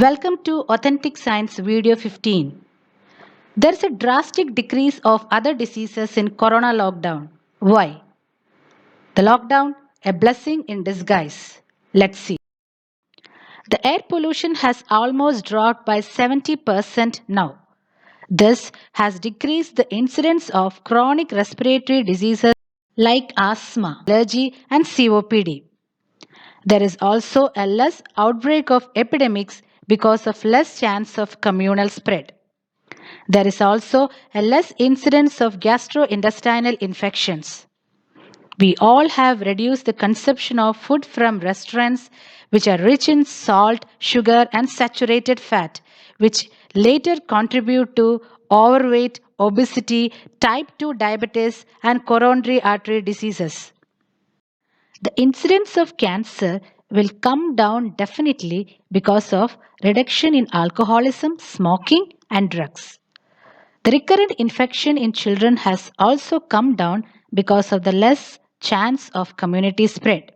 Welcome to Authentic Science Video 15. There is a drastic decrease of other diseases in Corona lockdown. Why? The lockdown, a blessing in disguise. Let's see. The air pollution has almost dropped by 70% now. This has decreased the incidence of chronic respiratory diseases like asthma, allergy, and COPD. There is also a less outbreak of epidemics because of less chance of communal spread. There is also a less incidence of gastrointestinal infections. We all have reduced the consumption of food from restaurants which are rich in salt, sugar, and saturated fat, which later contribute to overweight, obesity, type 2 diabetes, and coronary artery diseases. The incidence of cancer will come down definitely because of reduction in alcoholism, smoking, and drugs. The recurrent infection in children has also come down because of the less chance of community spread.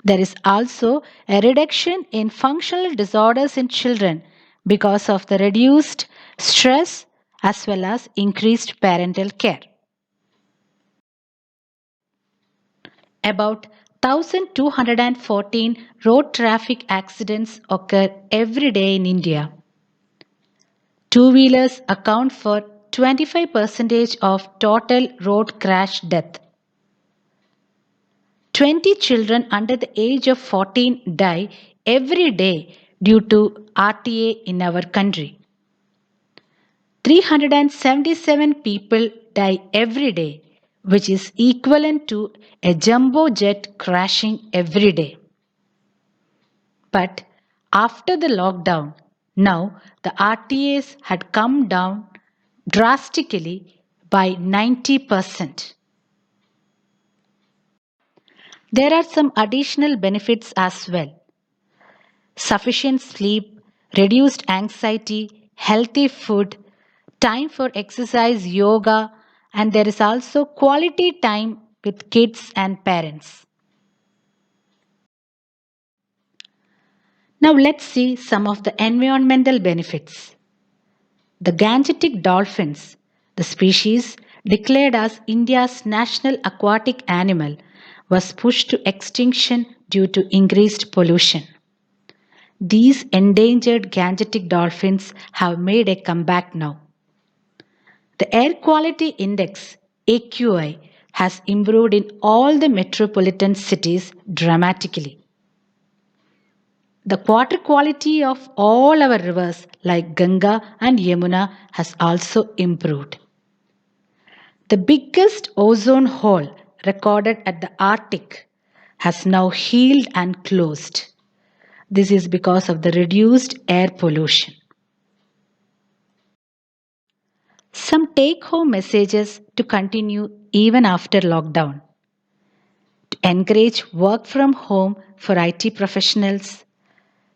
There is also a reduction in functional disorders in children because of the reduced stress as well as increased parental care. About 1,214 road traffic accidents occur every day in India. Two-wheelers account for 25% of total road crash death. 20 children under the age of 14 die every day due to RTA in our country. 377 people die every day, which is equivalent to a jumbo jet crashing every day. But after the lockdown, now the RTAs had come down drastically by 90%. There are some additional benefits as well. Sufficient sleep, reduced anxiety, healthy food, time for exercise, yoga, and there is also quality time with kids and parents. Now let's see some of the environmental benefits. The Gangetic dolphins, the species declared as India's national aquatic animal, was pushed to extinction due to increased pollution. These endangered Gangetic dolphins have made a comeback now. The Air Quality Index AQI has improved in all the metropolitan cities dramatically. The water quality of all our rivers like Ganga and Yamuna has also improved. The biggest ozone hole recorded at the Arctic has now healed and closed. This is because of the reduced air pollution. Some take home messages to continue even after lockdown. To encourage work from home for IT professionals,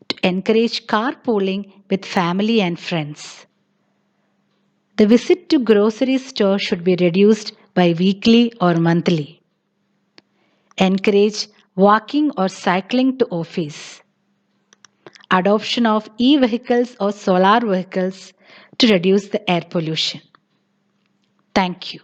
to encourage carpooling with family and friends. The visit to grocery store should be reduced by weekly or monthly. Encourage walking or cycling to office. Adoption of e-vehicles or solar vehicles to reduce the air pollution. Thank you.